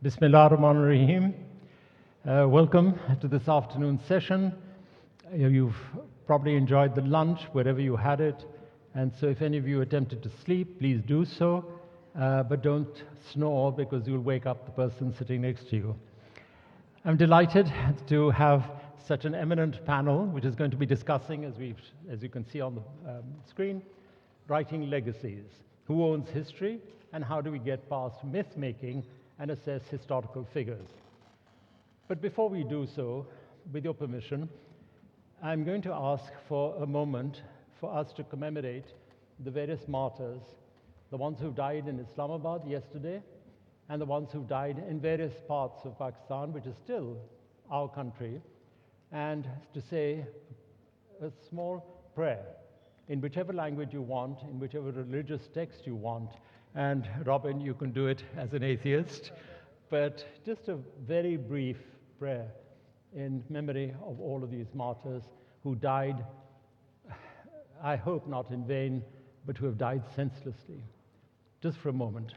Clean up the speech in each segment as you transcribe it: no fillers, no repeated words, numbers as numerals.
Bismillah ar-Rahman ar-Rahim. Welcome to this afternoon session. You've probably enjoyed the lunch wherever you had it, and so if any of you attempted to sleep, please do so, but don't snore because you'll wake up the person sitting next to you. I'm delighted to have such an eminent panel, which is going to be discussing, as you can see on the screen, writing legacies. Who owns history, and how do we get past myth-making and assess historical figures? But before we do so, with your permission, I'm going to ask for a moment for us to commemorate the various martyrs, the ones who died in Islamabad yesterday, and the ones who died in various parts of Pakistan, which is still our country, and to say a small prayer in whichever language you want, in whichever religious text you want. And Robin, you can do it as an atheist, but just a very brief prayer in memory of all of these martyrs who died, I hope not in vain, but who have died senselessly. Just for a moment.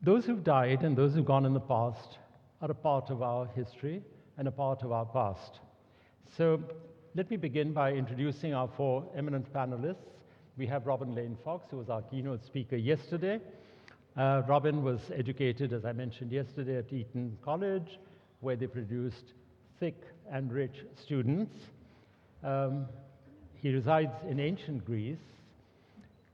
Those who've died and those who've gone in the past are a part of our history and a part of our past. So let me begin by introducing our four eminent panelists. We have Robin Lane Fox, who was our keynote speaker yesterday. Robin was educated, as I mentioned yesterday, at Eton College, where they produced thick and rich students. He resides in ancient Greece,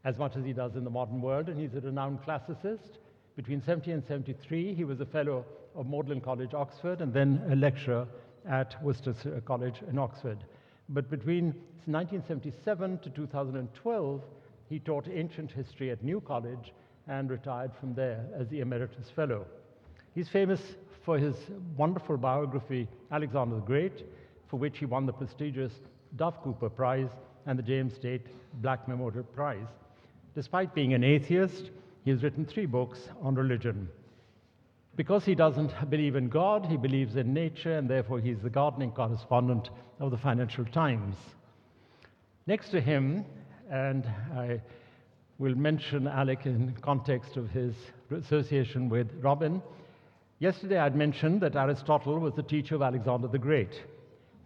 as much as he does in the modern world, and he's a renowned classicist. Between 70 and 73, he was a fellow of Magdalen College, Oxford, and then a lecturer at Worcester College in Oxford. But between 1977 to 2012, he taught ancient history at New College and retired from there as the Emeritus Fellow. He's famous for his wonderful biography, Alexander the Great, for which he won the prestigious Duff Cooper Prize and the James Tate Black Memorial Prize. Despite being an atheist, he has written 3 books on religion. Because he doesn't believe in God, he believes in nature, and therefore he's the gardening correspondent of the Financial Times. Next to him, and I will mention Alec in context of his association with Robin, yesterday I'd mentioned that Aristotle was the teacher of Alexander the Great.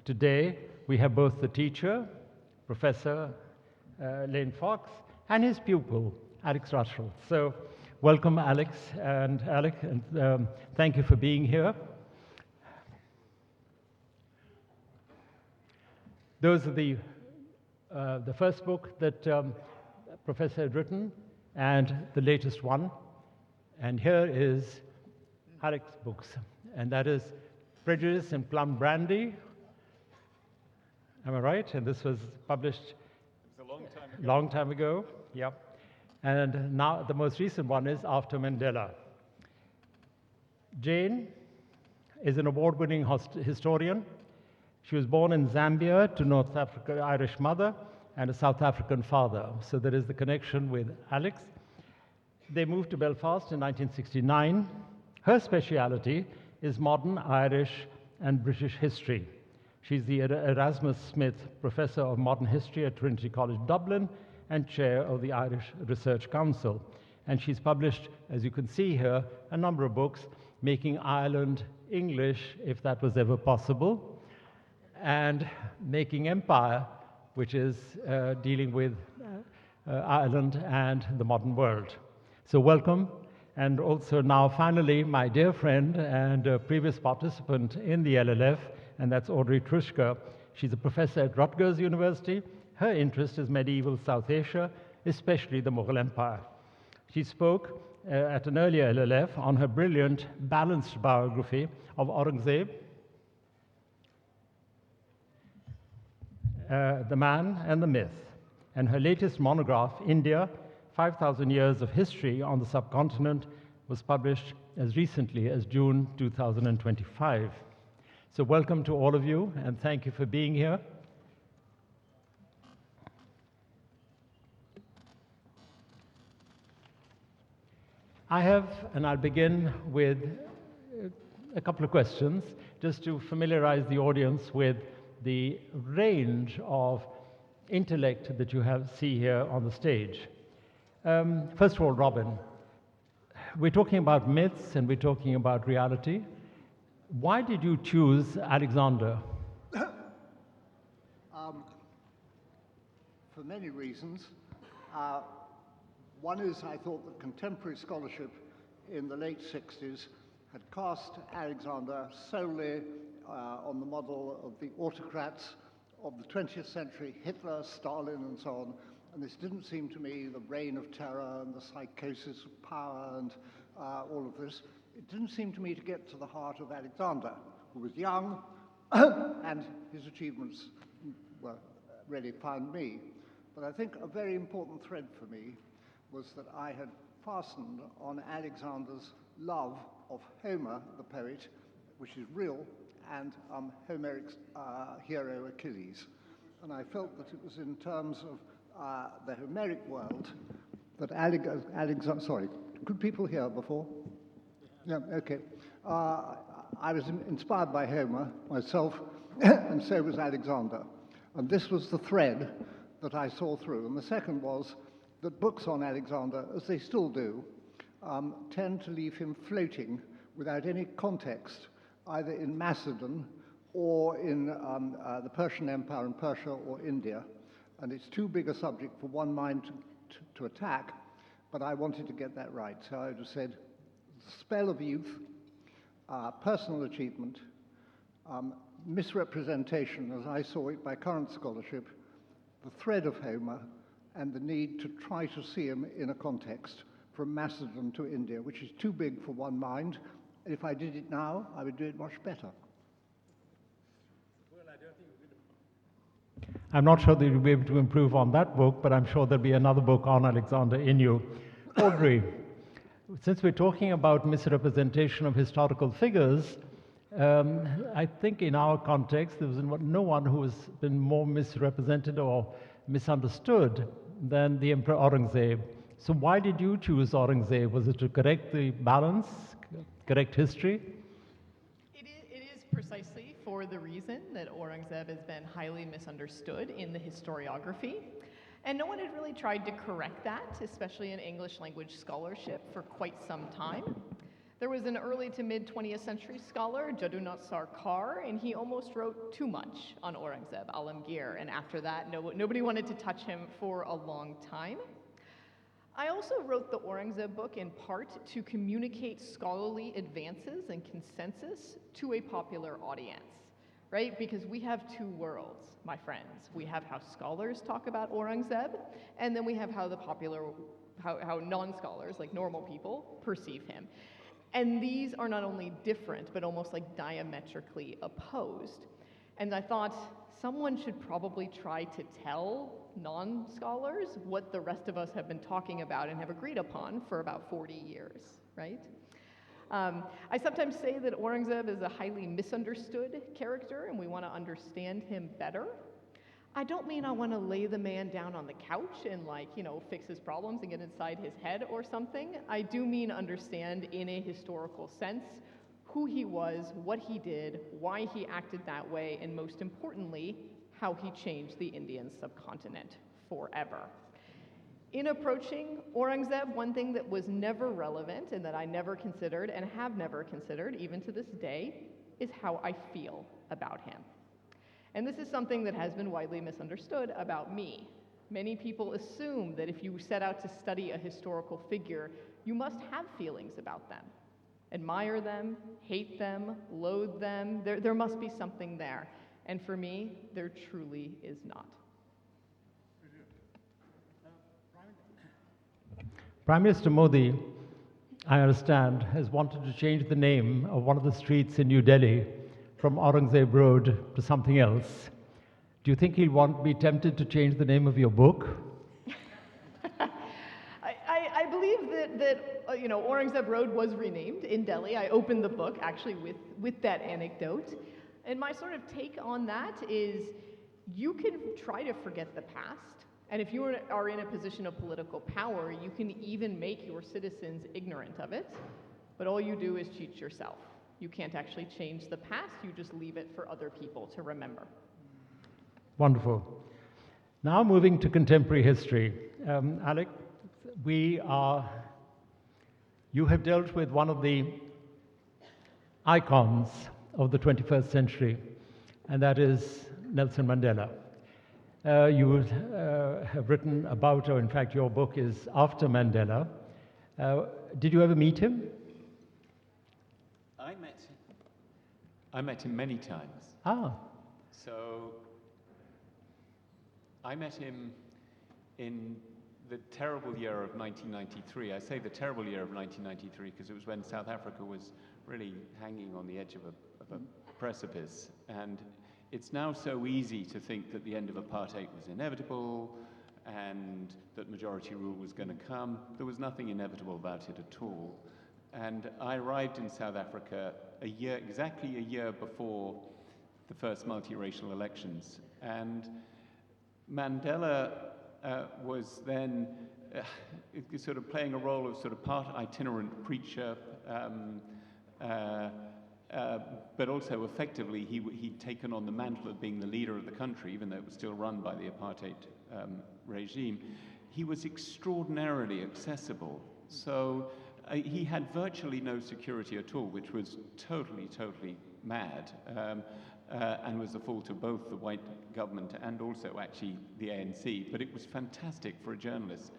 Today, we have both the teacher, Professor Lane Fox, and his pupil, Alex Russell. So welcome, Alec, and thank you for being here. Those are the first book that Professor had written, and the latest one. And here is Alec's books, and that is Prejudice and Plum Brandy. Am I right? And this was published a long time ago. Long time ago. Yep. And now the most recent one is After Mandela. Jane is an award-winning historian. She was born in Zambia to North African Irish mother and a South African father. So there is the connection with Alex. They moved to Belfast in 1969. Her speciality is modern Irish and British history. She's the Erasmus Smith Professor of Modern History at Trinity College Dublin and chair of the Irish Research Council. And she's published, as you can see here, a number of books, Making Ireland English, if that was ever possible, and Making Empire, which is dealing with Ireland and the modern world. So welcome. And also now, finally, my dear friend and previous participant in the LLF, and that's Audrey Truchke. She's a professor at Rutgers University. Her interest is medieval South Asia, especially the Mughal Empire. She spoke at an earlier LLF on her brilliant, balanced biography of Aurangzeb, the man and the myth. And her latest monograph, India, 5,000 Years of History on the Subcontinent, was published as recently as June 2025. So welcome to all of you, and thank you for being here. I have, and I'll begin with a couple of questions. just to familiarize the audience with the range of intellect that you see here on the stage. First of all, Robin, we're talking about myths and we're talking about reality. Why did you choose Alexander? For many reasons. One is I thought that contemporary scholarship in the late 60s had cast Alexander solely on the model of the autocrats of the 20th century, Hitler, Stalin, and so on. And this didn't seem to me the reign of terror and the psychosis of power and all of this. It didn't seem to me to get to the heart of Alexander, who was young, and his achievements were really found me. But I think a very important thread for me was that I had fastened on Alexander's love of Homer, the poet, which is real, and Homeric's hero Achilles. And I felt that it was in terms of the Homeric world that Alexander, sorry, could people hear before? Yeah, okay. I was inspired by Homer myself, and so was Alexander. And this was the thread that I saw through. And the second was that books on Alexander, as they still do, tend to leave him floating without any context, either in Macedon or in the Persian Empire in Persia or India. And it's too big a subject for one mind to attack, but I wanted to get that right. So I just said, spell of youth, personal achievement, misrepresentation, as I saw it by current scholarship, the thread of Homer, and the need to try to see him in a context from Macedon to India, which is too big for one mind. And if I did it now, I would do it much better. I'm not sure that you'll be able to improve on that book, but I'm sure there'll be another book on Alexander in you. Audrey, since we're talking about misrepresentation of historical figures, I think in our context, there was no one who has been more misrepresented or misunderstood than the Emperor Aurangzeb. So why did you choose Aurangzeb? Was it to correct the balance, correct history? It is precisely for the reason that Aurangzeb has been highly misunderstood in the historiography. And no one had really tried to correct that, especially in English language scholarship, for quite some time. There was an early to mid 20th century scholar, Jadunat Sarkar, and he almost wrote too much on Aurangzeb, Alamgir, and after that, nobody wanted to touch him for a long time. I also wrote the Aurangzeb book in part to communicate scholarly advances and consensus to a popular audience, right? Because we have two worlds, my friends. We have how scholars talk about Aurangzeb, and then we have how how non-scholars, like normal people, perceive him. And these are not only different, but almost like diametrically opposed. And I thought someone should probably try to tell non-scholars what the rest of us have been talking about and have agreed upon for about 40 years, right? I sometimes say that Aurangzeb is a highly misunderstood character and we want to understand him better. I don't mean I want to lay the man down on the couch and fix his problems and get inside his head or something. I do mean understand in a historical sense who he was, what he did, why he acted that way, and most importantly, how he changed the Indian subcontinent forever. In approaching Aurangzeb, one thing that was never relevant and that I never considered and have never considered, even to this day, is how I feel about him. And this is something that has been widely misunderstood about me. Many people assume that if you set out to study a historical figure, you must have feelings about them. Admire them, hate them, loathe them. There must be something there. And for me, there truly is not. Prime Minister Modi, I understand, has wanted to change the name of one of the streets in New Delhi from Aurangzeb Road to something else. Do you think he'll be tempted to change the name of your book? I believe that Aurangzeb Road was renamed in Delhi. I opened the book actually with that anecdote. And my sort of take on that is you can try to forget the past. And if you are in a position of political power, you can even make your citizens ignorant of it. But all you do is cheat yourself. You can't actually change the past, you just leave it for other people to remember. Wonderful. Now moving to contemporary history. Alec, you have dealt with one of the icons of the 21st century, and that is Nelson Mandela. You have written about, or in fact your book is after Mandela. Did you ever meet him? I met him many times. Ah. So I met him in the terrible year of 1993. I say the terrible year of 1993 because it was when South Africa was really hanging on the edge of a precipice. And it's now so easy to think that the end of apartheid was inevitable and that majority rule was going to come. There was nothing inevitable about it at all. And I arrived in South Africa exactly a year before the first multiracial elections. And Mandela was then sort of playing a role of sort of part itinerant preacher, but also effectively he'd taken on the mantle of being the leader of the country, even though it was still run by the apartheid regime. He was extraordinarily accessible. So he had virtually no security at all, which was totally mad, and was the fault of both the white government and also actually the ANC. But it was fantastic for a journalist.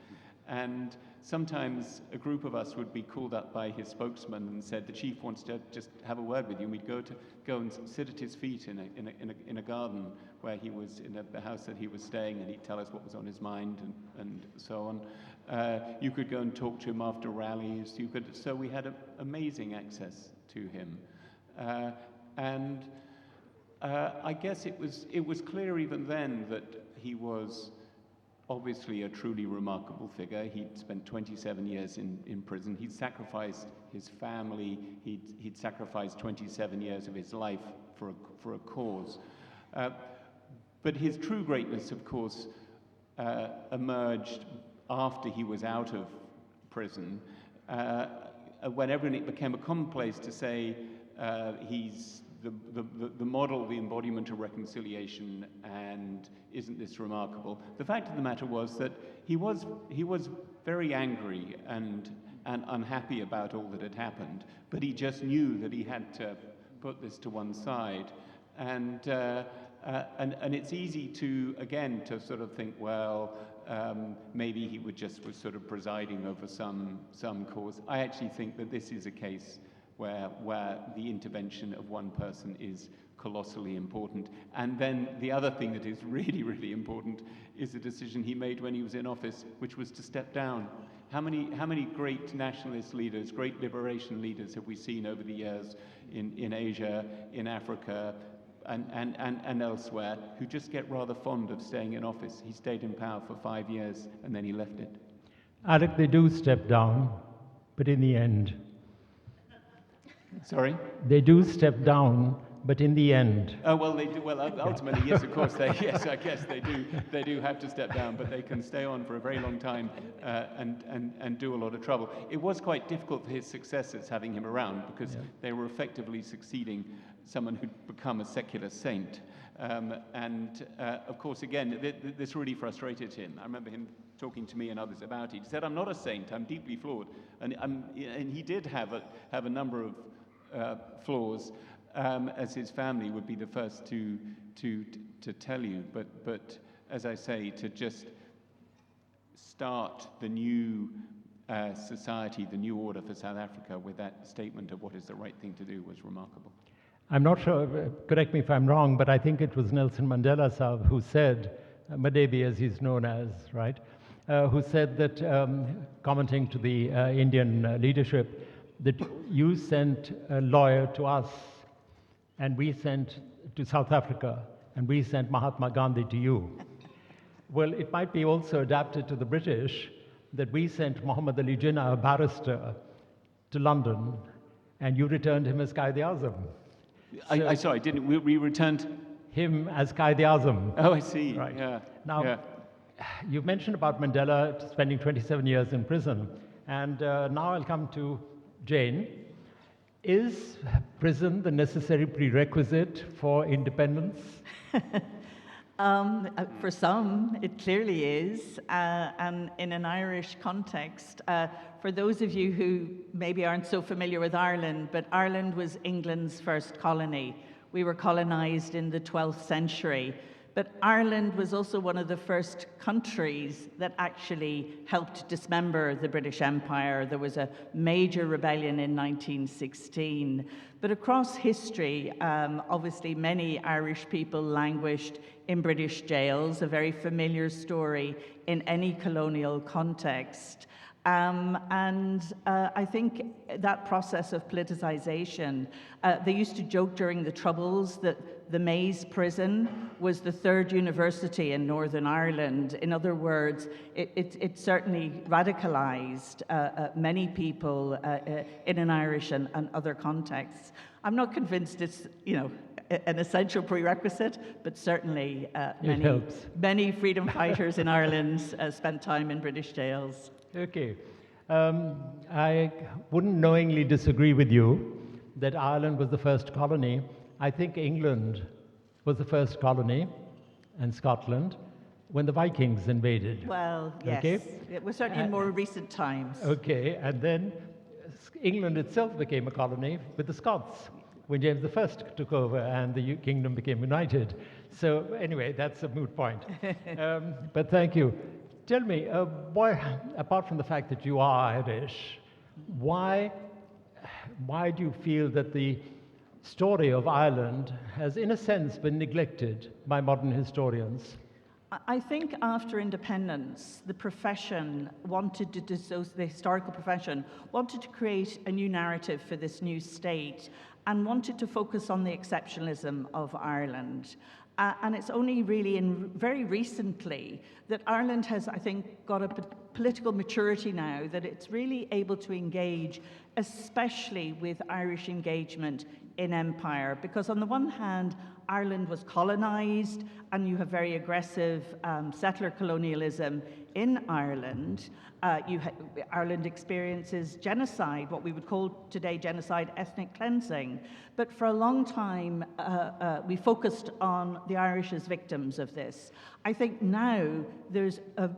And sometimes a group of us would be called up by his spokesman and said, the chief wants to just have a word with you. And we'd go and sit at his feet in a garden where he was, in the house that he was staying, and he'd tell us what was on his mind and so on. You could go and talk to him after rallies. So we had amazing access to him. And I guess it was clear even then that he was obviously a truly remarkable figure. He'd spent 27 years in prison. He'd sacrificed his family. He'd sacrificed 27 years of his life for a cause. But his true greatness, of course, emerged after he was out of prison, when it became a commonplace to say he's the model, the embodiment of reconciliation, and isn't this remarkable? The fact of the matter was that he was very angry and unhappy about all that had happened, but he just knew that he had to put this to one side. And it's easy to sort of think, well, maybe he was sort of presiding over some cause. I actually think that this is a case where the intervention of one person is colossally important. And then the other thing that is really, really important is the decision he made when he was in office, which was to step down. How many great nationalist leaders, great liberation leaders have we seen over the years in Asia, in Africa, and elsewhere, who just get rather fond of staying in office? He stayed in power for 5 years, and then he left it. Alec, they do step down, but in the end. Sorry? They do step down, but in the end. Oh, well, they do. Well, ultimately, yes, of course, yes, I guess they do. They do have to step down, but they can stay on for a very long time and do a lot of trouble. It was quite difficult for his successors having him around because they were effectively succeeding someone who'd become a secular saint. Of course, again, this really frustrated him. I remember him talking to me and others about it. He said, "I'm not a saint. I'm deeply flawed," and he did have a number of flaws, as his family would be the first to tell you. But as I say, to just start the new society, the new order for South Africa with that statement of what is the right thing to do was remarkable. I'm not sure, correct me if I'm wrong, but I think it was Nelson Mandela Sahib who said, Madebi as he's known as, right, who said that, commenting to the Indian leadership, that you sent a lawyer to us, and we sent to South Africa, and we sent Mahatma Gandhi to you. Well, it might be also adapted to the British that we sent Muhammad Ali Jinnah, a barrister, to London, and you returned him as Qaid-e-Azam. Sorry, didn't we returned him as Qaid-e-Azam? Oh, I see. Right. Yeah. Now, you've mentioned about Mandela spending 27 years in prison, and now I'll come to Jane. Is prison the necessary prerequisite for independence? For some, it clearly is, and in an Irish context. For those of you who maybe aren't so familiar with Ireland, but Ireland was England's first colony. We were colonized in the 12th century, but Ireland was also one of the first countries that actually helped dismember the British Empire. There was a major rebellion in 1916. But across history, obviously many Irish people languished in British jails, a very familiar story in any colonial context. I think that process of politicization, they used to joke during the Troubles that the Maze prison was the third university in Northern Ireland. In other words, it certainly radicalized many people in an Irish and other contexts. I'm not convinced it's, an essential prerequisite, but certainly many freedom fighters in Ireland spent time in British jails. Okay. I wouldn't knowingly disagree with you that Ireland was the first colony. I think England was the first colony, and Scotland, when the Vikings invaded. Well, yes. Okay? It was certainly in more recent times. Okay, and then England itself became a colony with the Scots when James I took over and the kingdom became united. So anyway, that's a moot point. But thank you. Tell me, why, apart from the fact that you are Irish, why do you feel that the story of Ireland has, in a sense, been neglected by modern historians? I think after independence, the profession wanted to, the historical profession wanted to create a new narrative for this new state and wanted to focus on the exceptionalism of Ireland. And it's only really very recently that Ireland has, I think, got a political maturity now that it's really able to engage, especially with Irish engagement in empire. Because on the one hand, Ireland was colonized, and you have very aggressive settler colonialism in Ireland. Ireland experiences genocide, what we would call today genocide, ethnic cleansing. But for a long time, we focused on the Irish as victims of this. I think now there's a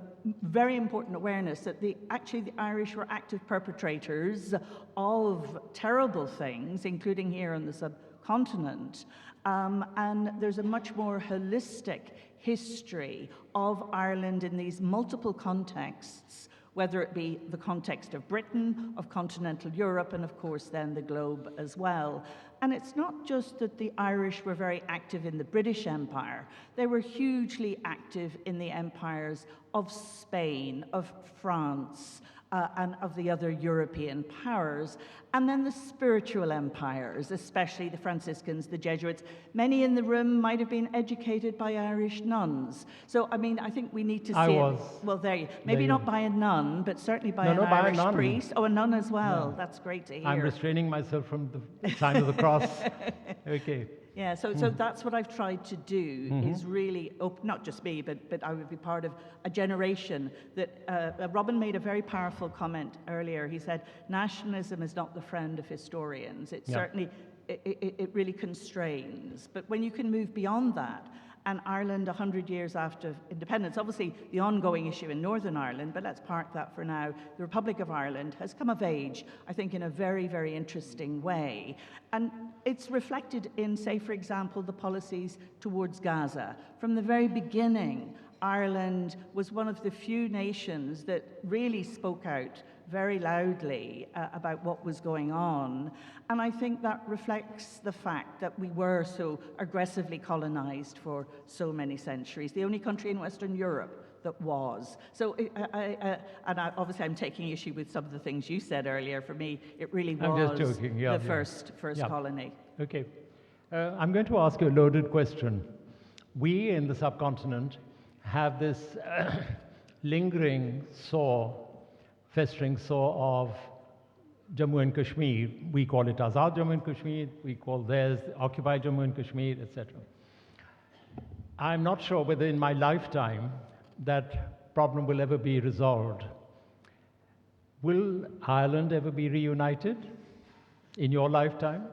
very important awareness that actually the Irish were active perpetrators of terrible things, including here on the subcontinent. And there's a much more holistic history of Ireland in these multiple contexts, whether it be the context of Britain, of continental Europe, and of course then the globe as well. And it's not just that the Irish were very active in the British Empire, they were hugely active in the empires of Spain, of France, and of the other European powers, and then the spiritual empires, especially the Franciscans, the Jesuits. Many in the room might have been educated by Irish nuns. So, I mean, I think we need to see well, there you maybe not by a nun, but certainly by an Irish priest. Oh, a nun as well. Yeah. That's great to hear. I'm restraining myself from the sign of the cross. Okay. Yeah, so that's what I've tried to do, is really, not just me, but I would be part of a generation that, Robin made a very powerful comment earlier. He said, nationalism is not the friend of historians. It certainly, it really constrains. But when you can move beyond that, and Ireland 100 years after independence, obviously the ongoing issue in Northern Ireland, but let's park that for now, the Republic of Ireland has come of age, I think, in a very, very interesting way. And it's reflected in, say, for example, the policies towards Gaza. From the very beginning, Ireland was one of the few nations that really spoke out very loudly about what was going on. And I think that reflects the fact that we were so aggressively colonized for so many centuries. The only country in Western Europe that was. So, obviously I'm taking issue with some of the things you said earlier. For me, it really was the first colony. Okay. I'm going to ask you a loaded question. We in the subcontinent have this lingering festering sore of Jammu and Kashmir. We call it Azad Jammu and Kashmir, we call theirs occupied Jammu and Kashmir, etc. I'm not sure whether in my lifetime that problem will ever be resolved. Will Ireland ever be reunited? in your lifetime?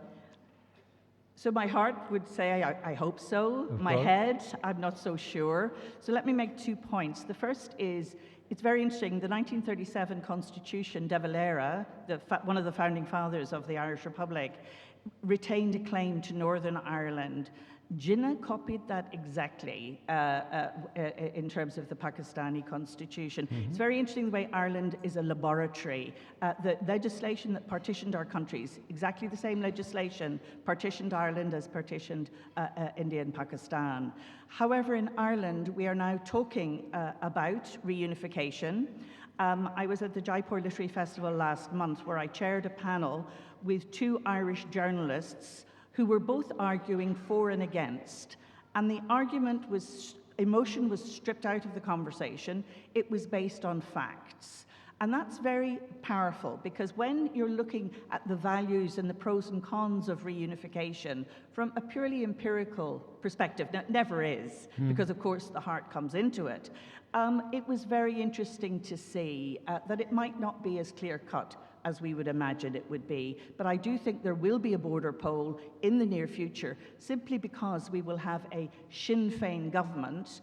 So my heart would say, I hope so. Of My course. head, I'm not so sure. So let me make 2 points. The first is, it's very interesting, the 1937 Constitution, De Valera, one of the founding fathers of the Irish Republic, retained a claim to Northern Ireland. Jinnah copied that exactly in terms of the Pakistani constitution. It's very interesting the way Ireland is a laboratory. The legislation that partitioned our countries, exactly the same legislation, partitioned Ireland as partitioned India and Pakistan. However, in Ireland, we are now talking about reunification. I was at the Jaipur Literary Festival last month where I chaired a panel with 2 Irish journalists who were both arguing for and against. And the argument was, emotion was stripped out of the conversation. It was based on facts. And that's very powerful because when you're looking at the values and the pros and cons of reunification from a purely empirical perspective, now it never is, because of course the heart comes into it, it was very interesting to see that it might not be as clear-cut as we would imagine it would be. But I do think there will be a border poll in the near future, simply because we will have a Sinn Féin government,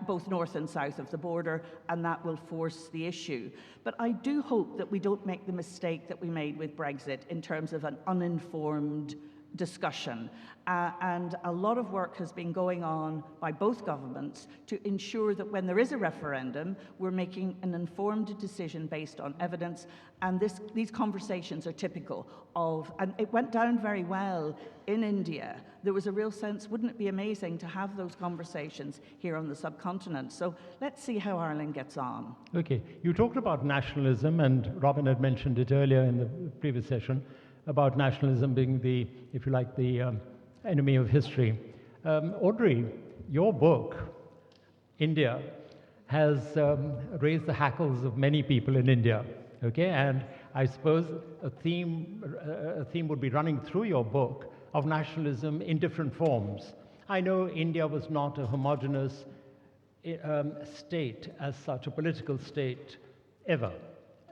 both north and south of the border, and that will force the issue. But I do hope that we don't make the mistake that we made with Brexit in terms of an uninformed discussion. And a lot of work has been going on by both governments to ensure that when there is a referendum, we're making an informed decision based on evidence. And these conversations are typical of, and it went down very well in India. There was a real sense, wouldn't it be amazing to have those conversations here on the subcontinent? So let's see how Ireland gets on. Okay, you talked about nationalism, and Robin had mentioned it earlier in the previous session, about nationalism being the, if you like, the enemy of history. Audrey, your book, India, has raised the hackles of many people in India, okay? And I suppose a theme would be running through your book of nationalism in different forms. I know India was not a homogeneous state as such, a political state, ever.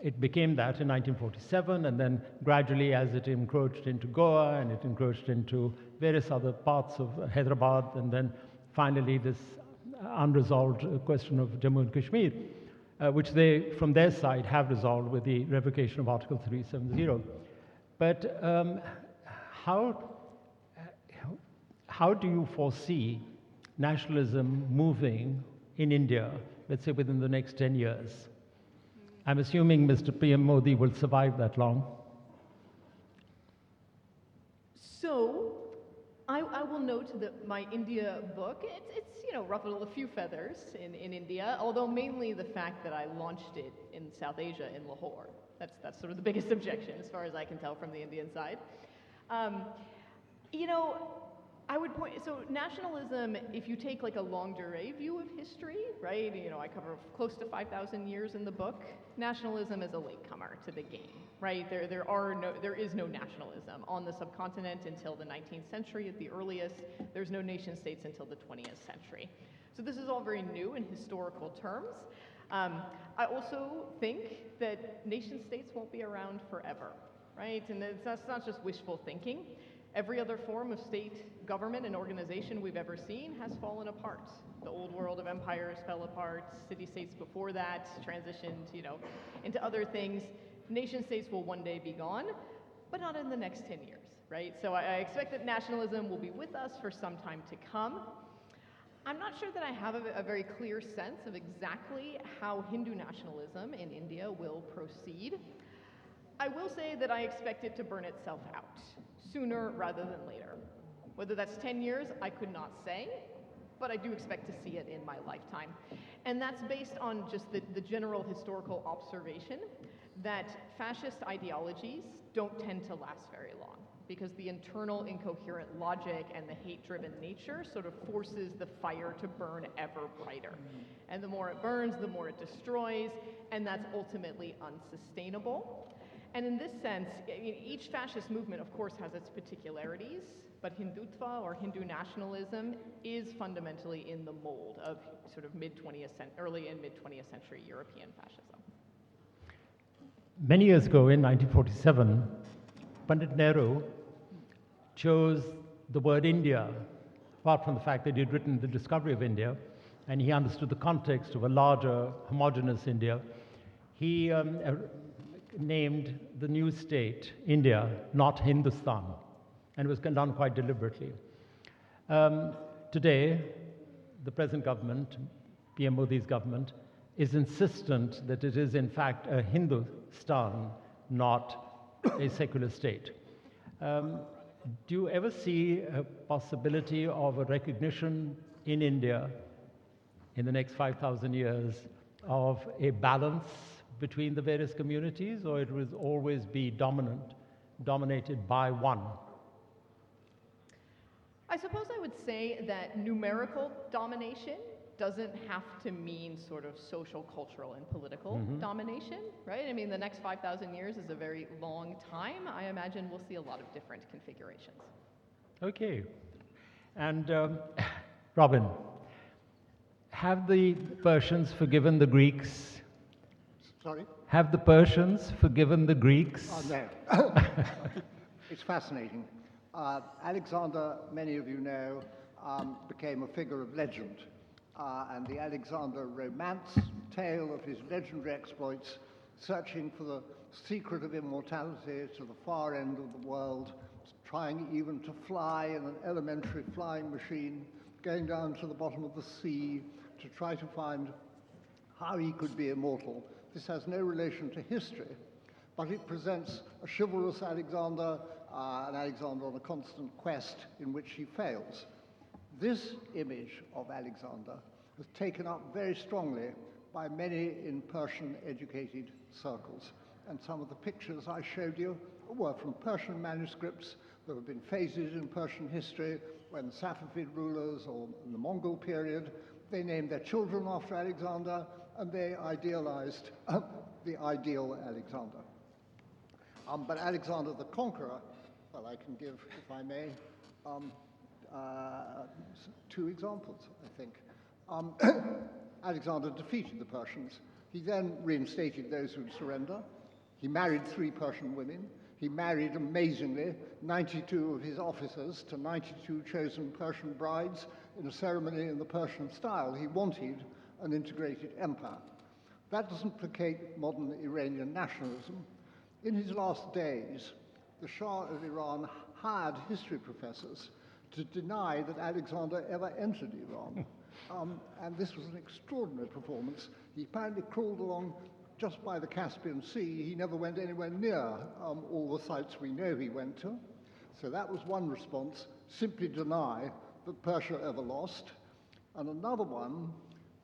It became that in 1947, and then gradually as it encroached into Goa and it encroached into various other parts of Hyderabad, and then finally this unresolved question of Jammu and Kashmir, which they, from their side, have resolved with the revocation of Article 370. But how do you foresee nationalism moving in India, let's say within the next 10 years? I'm assuming Mr. PM Modi will survive that long. So, I will note that my India book, it's ruffled a few feathers in India, although mainly the fact that I launched it in South Asia, in Lahore. That's sort of the biggest objection, as far as I can tell from the Indian side. I would point, so nationalism, if you take like a longue durée view of history, right, I cover close to 5,000 years in the book, nationalism is a latecomer to the game, right? There is no nationalism on the subcontinent until the 19th century at the earliest. There's no nation states until the 20th century. So this is all very new in historical terms. I also think that nation states won't be around forever, right? And that's not just wishful thinking. Every other form of state government and organization we've ever seen has fallen apart. The old world of empires fell apart, city-states before that transitioned, into other things. Nation-states will one day be gone, but not in the next 10 years, right? So I expect that nationalism will be with us for some time to come. I'm not sure that I have a very clear sense of exactly how Hindu nationalism in India will proceed. I will say that I expect it to burn itself out, sooner rather than later. Whether that's 10 years, I could not say, but I do expect to see it in my lifetime. And that's based on just the general historical observation that fascist ideologies don't tend to last very long, because the internal incoherent logic and the hate-driven nature sort of forces the fire to burn ever brighter. And the more it burns, the more it destroys, and that's ultimately unsustainable. And in this sense, each fascist movement, of course, has its particularities, but Hindutva, or Hindu nationalism, is fundamentally in the mold of sort of early and mid-20th century European fascism. Many years ago, in 1947, Pandit Nehru chose the word India, apart from the fact that he'd written The Discovery of India, and he understood the context of a larger, homogeneous India. He named the new state India, not Hindustan, and it was done quite deliberately. Today, the present government, PM Modi's government, is insistent that it is in fact a Hindustan, not a secular state. Do you ever see a possibility of a recognition in India in the next 5,000 years of a balance between the various communities, or it will always be dominated by one? I suppose I would say that numerical domination doesn't have to mean sort of social, cultural, and political domination, right? I mean, the next 5,000 years is a very long time. I imagine we'll see a lot of different configurations. Okay. And Robin, have the Persians forgiven the Greeks? Sorry? Have the Persians forgiven the Greeks? Oh, no. It's fascinating. Alexander, many of you know, became a figure of legend. And the Alexander romance, tale of his legendary exploits, searching for the secret of immortality to the far end of the world, trying even to fly in an elementary flying machine, going down to the bottom of the sea to try to find how he could be immortal. This has no relation to history, but it presents a chivalrous Alexander, an Alexander on a constant quest in which he fails. This image of Alexander was taken up very strongly by many in Persian-educated circles. And some of the pictures I showed you were from Persian manuscripts. There have been phases in Persian history when Safavid rulers, or in the Mongol period, they named their children after Alexander, and they idealized the ideal Alexander. But Alexander the Conqueror, well, I can give, if I may, two examples, I think. Alexander defeated the Persians. He then reinstated those who would surrender. He married 3 Persian women. He married, amazingly, 92 of his officers to 92 chosen Persian brides in a ceremony in the Persian style. He wanted an integrated empire. That doesn't placate modern Iranian nationalism. In his last days, the Shah of Iran hired history professors to deny that Alexander ever entered Iran. And this was an extraordinary performance. He apparently crawled along just by the Caspian Sea. He never went anywhere near all the sites we know he went to. So that was one response, simply deny that Persia ever lost. And another one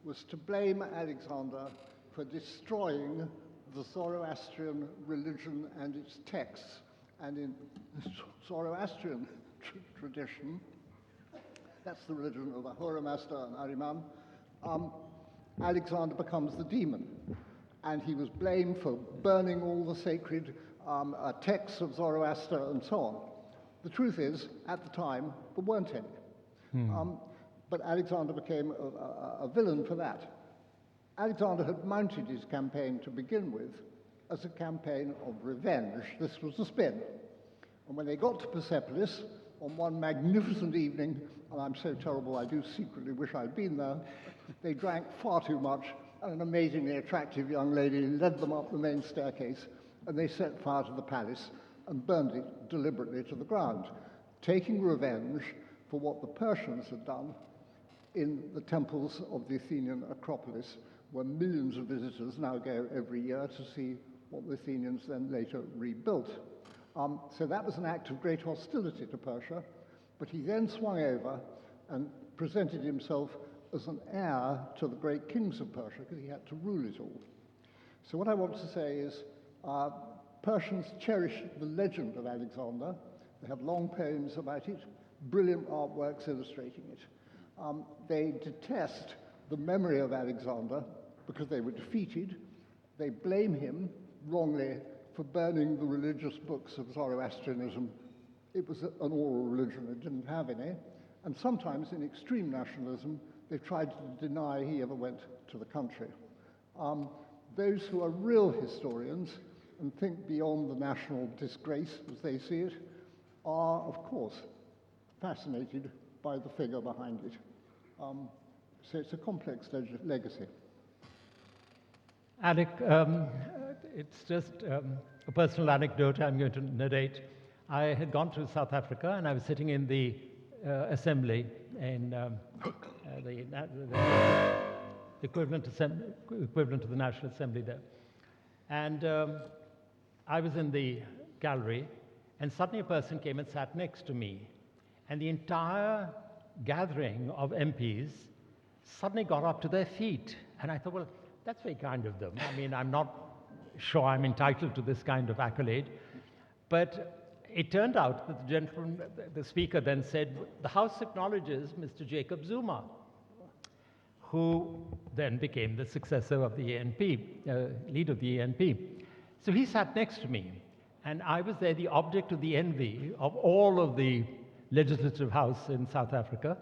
was to blame Alexander for destroying the Zoroastrian religion and its texts. And in the Zoroastrian tradition, that's the religion of Ahura Mazda and Ahriman, Alexander becomes the demon. And he was blamed for burning all the sacred texts of Zoroaster and so on. The truth is, at the time, there weren't any. But Alexander became a villain for that. Alexander had mounted his campaign to begin with as a campaign of revenge. This was the spin. And when they got to Persepolis, on one magnificent evening, and I'm so terrible I do secretly wish I'd been there, they drank far too much, and an amazingly attractive young lady led them up the main staircase, and they set fire to the palace and burned it deliberately to the ground, taking revenge for what the Persians had done in the temples of the Athenian Acropolis, where millions of visitors now go every year to see what the Athenians then later rebuilt. So that was an act of great hostility to Persia, but he then swung over and presented himself as an heir to the great kings of Persia, because he had to rule it all. So what I want to say is, Persians cherish the legend of Alexander. They have long poems about it, brilliant artworks illustrating it. They detest the memory of Alexander because they were defeated. They blame him, wrongly, for burning the religious books of Zoroastrianism. It was an oral religion, it didn't have any. And sometimes in extreme nationalism, they've tried to deny he ever went to the country. Those who are real historians and think beyond the national disgrace as they see it are, of course, fascinated by the figure behind it. So it's a complex legacy. Alec, it's just a personal anecdote I'm going to narrate. I had gone to South Africa and I was sitting in the assembly in the equivalent to the National Assembly there. And I was in the gallery, and suddenly a person came and sat next to me. And the entire gathering of MPs suddenly got up to their feet. And I thought, well, that's very kind of them. I mean, I'm not sure I'm entitled to this kind of accolade. But it turned out that the gentleman, the speaker then said, the House acknowledges Mr. Jacob Zuma, who then became the successor of the ANP, leader of the ANP. So he sat next to me, and I was there the object of the envy of all of the legislative house in South Africa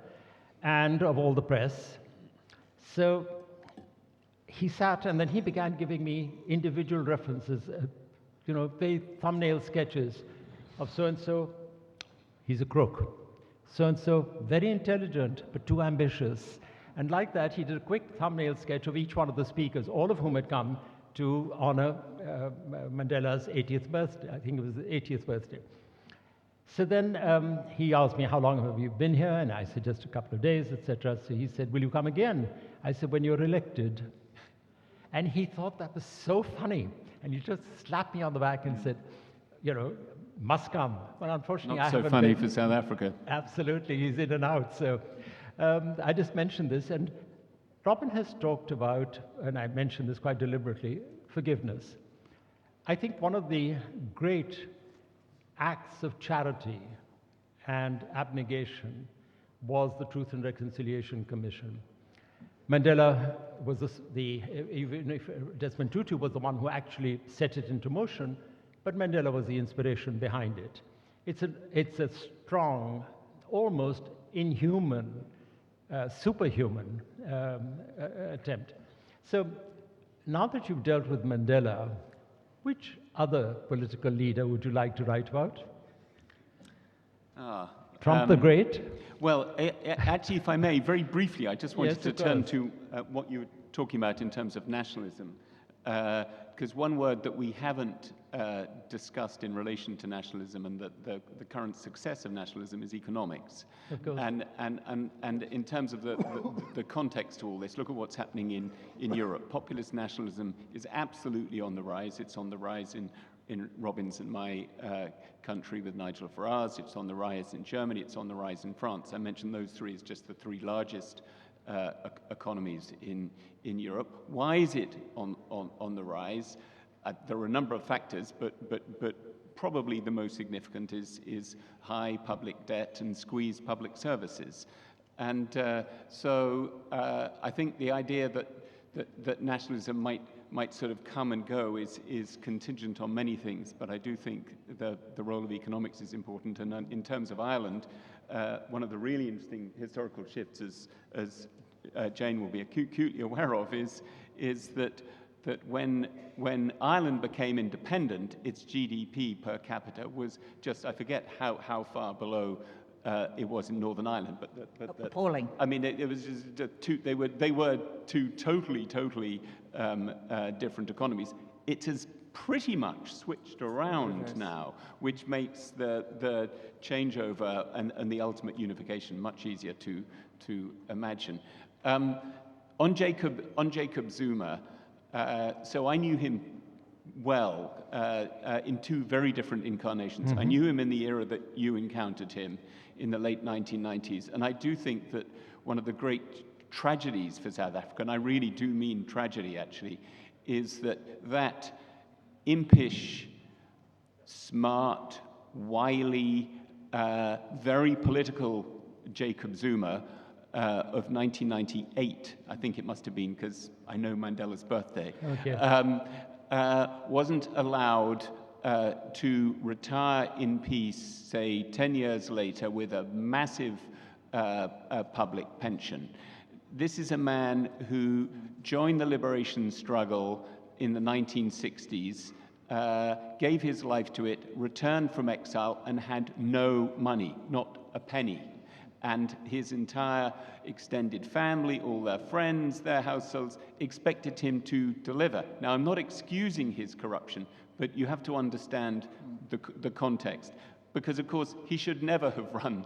and of all the press. So he sat, and then he began giving me individual references, very thumbnail sketches of so-and-so, he's a crook. So-and-so, very intelligent, but too ambitious. And like that, he did a quick thumbnail sketch of each one of the speakers, all of whom had come to honor Mandela's 80th birthday. I think it was the 80th birthday. So then he asked me, how long have you been here? And I said, just a couple of days, etc. So he said, will you come again? I said, when you're elected. And he thought that was so funny. And he just slapped me on the back and said, must come. Well, unfortunately, Not so funny for South Africa. Absolutely, he's in and out. So I just mentioned this. And Robin has talked about, and I mentioned this quite deliberately, forgiveness. I think one of the great acts of charity and abnegation was the Truth and Reconciliation Commission. Mandela was even if Desmond Tutu was the one who actually set it into motion, but Mandela was the inspiration behind it. It's a strong, almost inhuman, superhuman attempt. So now that you've dealt with Mandela, which other political leader would you like to write about? Trump the Great? Well, actually, if I may, very briefly, I just wanted to turn to what you were talking about in terms of nationalism. Because one word that we haven't discussed in relation to nationalism and the current success of nationalism is economics. Of course. And in terms of the context to all this, look at what's happening in Europe. Populist nationalism is absolutely on the rise. It's on the rise in Robin's and my country with Nigel Farage. It's on the rise in Germany. It's on the rise in France. I mentioned those three as just the three largest economies in Europe. Why is it on the rise? There are a number of factors, but probably the most significant is high public debt and squeezed public services. And so I think the idea that nationalism might sort of come and go is contingent on many things, but I do think the role of economics is important. And in terms of Ireland, one of the really interesting historical shifts, as Jane will be acutely aware of, is that when Ireland became independent, its GDP per capita was just, I forget how far below it was in Northern Ireland, but appalling. I mean, it was just they were two totally different economies. It has pretty much switched around now, which makes the changeover and the ultimate unification much easier to imagine. On Jacob Zuma, so I knew him well in two very different incarnations. I knew him in the era that you encountered him in the late 1990s, and I do think that one of the great tragedies for South Africa, and I really do mean tragedy actually, is that impish, smart, wily, very political Jacob Zuma of 1998, I think it must have been, because I know Mandela's birthday, wasn't allowed to retire in peace, say 10 years later, with a massive public pension. This is a man who joined the liberation struggle in the 1960s gave his life to it, returned from exile, and had no money, not a penny. And his entire extended family, all their friends, their households, expected him to deliver. Now, I'm not excusing his corruption, but you have to understand the context. Because, of course, he should never have run,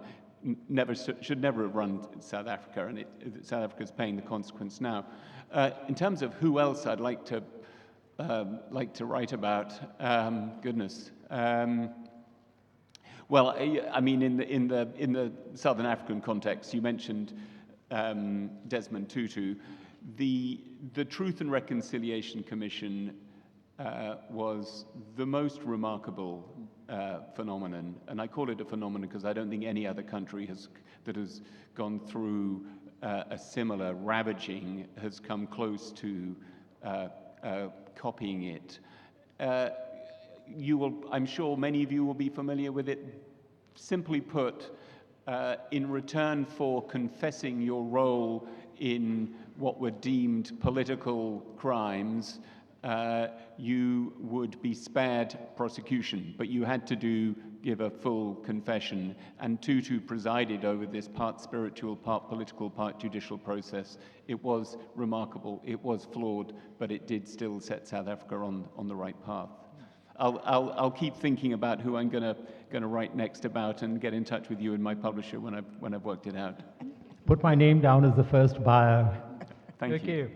should never have run South Africa, and South Africa's paying the consequence now. In terms of who else I'd like to write about, goodness. Well, I mean, in the Southern African context, you mentioned Desmond Tutu. The Truth and Reconciliation Commission was the most remarkable phenomenon, and I call it a phenomenon because I don't think any other country that has gone through a similar ravaging has come close to copying it. I'm sure many of you will be familiar with it. Simply put, in return for confessing your role in what were deemed political crimes, you would be spared prosecution, but you had to give a full confession. And Tutu presided over this part spiritual, part political, part judicial process. It was remarkable, it was flawed, but it did still set South Africa on the right path. I'll keep thinking about who I'm going to write next about and get in touch with you and my publisher when I've worked it out. Put my name down as the first buyer. Thank you.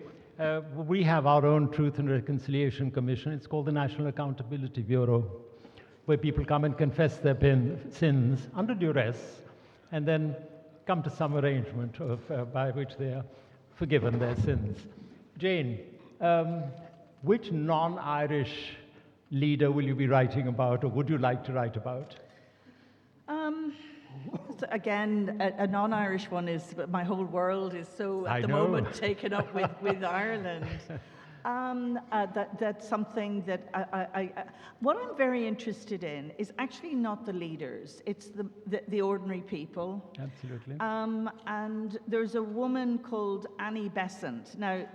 We have our own Truth and Reconciliation Commission. It's called the National Accountability Bureau, where people come and confess their sins under duress and then come to some arrangement by which they are forgiven their sins. Jane, which non-Irish leader will you be writing about, or would you like to write about? So again, a non-Irish one is, my whole world is so at the moment taken up with Ireland. That's something that what I'm very interested in is actually not the leaders, it's the ordinary people. Absolutely. And there's a woman called Annie Besant. Now,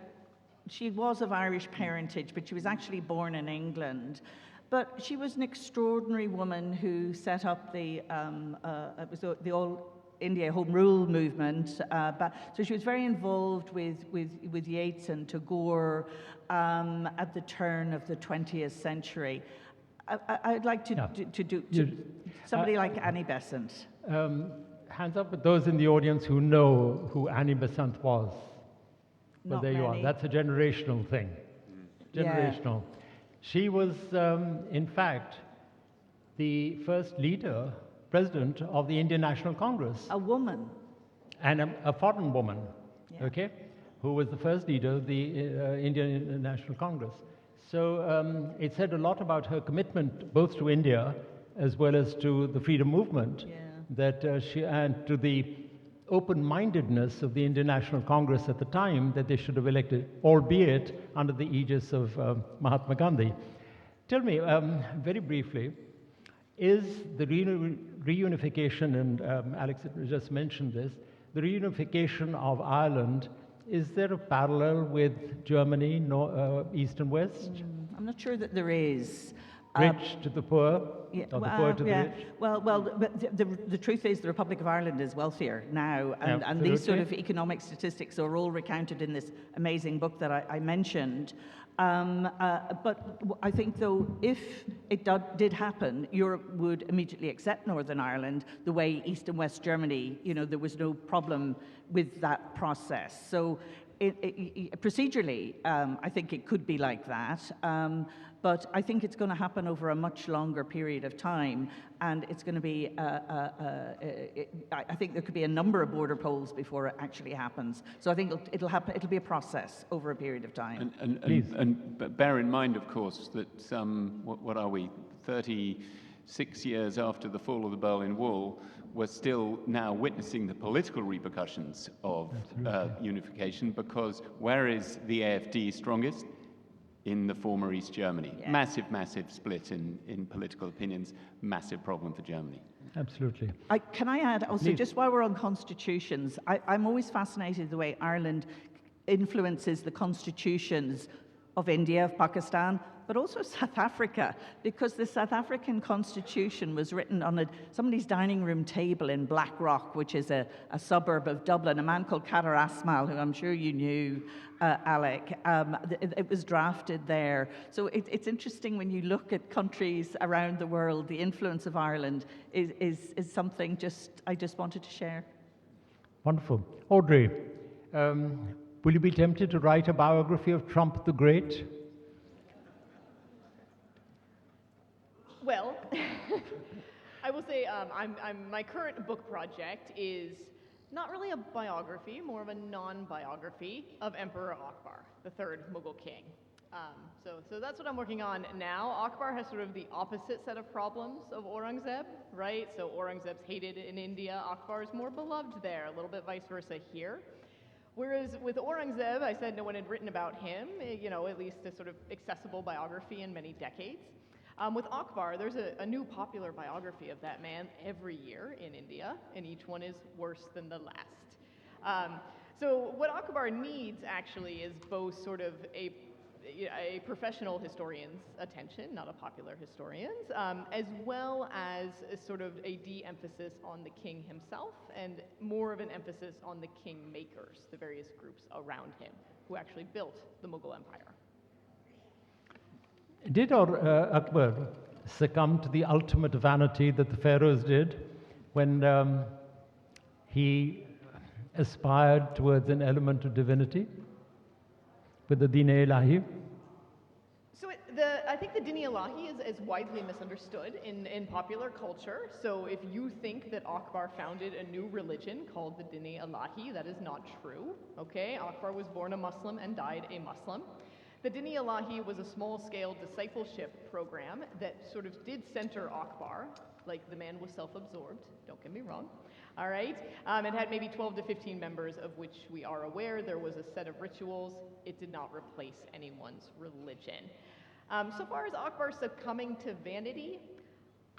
she was of Irish parentage, but she was actually born in England. But she was an extraordinary woman who set up the All India Home Rule movement. So she was very involved with Yeats and Tagore at the turn of the 20th century. I'd like to do somebody like Annie Besant. Hands up with those in the audience who know who Annie Besant was. Well, Not there you are. many. That's a generational thing. Generational. Yeah. She was, in fact, the first president of the Indian National Congress. A woman. And a foreign woman, Yeah. okay, who was the first leader of the Indian National Congress. So it said a lot about her commitment both to India as well as to the freedom movement, that and to the open-mindedness of the Indian National Congress at the time that they should have elected, albeit under the aegis of Mahatma Gandhi. Tell me, very briefly, is the reunification, and Alex just mentioned this, the reunification of Ireland, is there a parallel with Germany, East and West? I'm not sure that there is. Rich to the poor, or the poor to the rich? Well, but the truth is the Republic of Ireland is wealthier now, and these sort of economic statistics are all recounted in this amazing book that I mentioned. But I think, though, if it did happen, Europe would immediately accept Northern Ireland the way East and West Germany, there was no problem with that process. So procedurally, I think it could be like that. But I think it's going to happen over a much longer period of time, and it's going to be, I think there could be a number of border polls before it actually happens. So I think it'll happen. It'll be a process over a period of time. And bear in mind, of course, that what are we, 36 years after the fall of the Berlin Wall, we're still now witnessing the political repercussions of unification, because where is the AfD strongest? In the former East Germany. Yeah. Massive split in political opinions, massive problem for Germany. Absolutely. Can I add also, Please. just while we're on constitutions, I'm always fascinated the way Ireland influences the constitutions of India, of Pakistan, but also South Africa, because the South African Constitution was written on somebody's dining room table in Blackrock, which is a suburb of Dublin. A man called Kader Asmal, who I'm sure you knew, Alec, it was drafted there. So it's interesting when you look at countries around the world, the influence of Ireland is something I just wanted to share. Wonderful. Audrey, will you be tempted to write a biography of Trump the Great? Well, I will say my current book project is not really a biography, more of a non-biography of Emperor Akbar, the third Mughal king. So that's what I'm working on now. Akbar has sort of the opposite set of problems of Aurangzeb, right? So Aurangzeb's hated in India, Akbar is more beloved there, a little bit vice versa here. Whereas with Aurangzeb, I said no one had written about him, at least a sort of accessible biography in many decades. With Akbar, there's a new popular biography of that man every year in India, and each one is worse than the last. So what Akbar needs actually is both sort of a professional historian's attention, not a popular historian's, as well as a sort of a de-emphasis on the king himself and more of an emphasis on the king-makers, the various groups around him who actually built the Mughal Empire. Did Akbar succumb to the ultimate vanity that the pharaohs did when he aspired towards an element of divinity with the Din-e-Ilahi? So I think the Din-e-Ilahi is widely misunderstood in popular culture. So if you think that Akbar founded a new religion called the Din-e-Ilahi, that is not true, okay? Akbar was born a Muslim and died a Muslim. The Din-e-Ilahi was a small-scale discipleship program that sort of did center Akbar, like the man was self-absorbed, don't get me wrong, all right? It had maybe 12 to 15 members, of which we are aware. There was a set of rituals. It did not replace anyone's religion. So far as Akbar succumbing to vanity,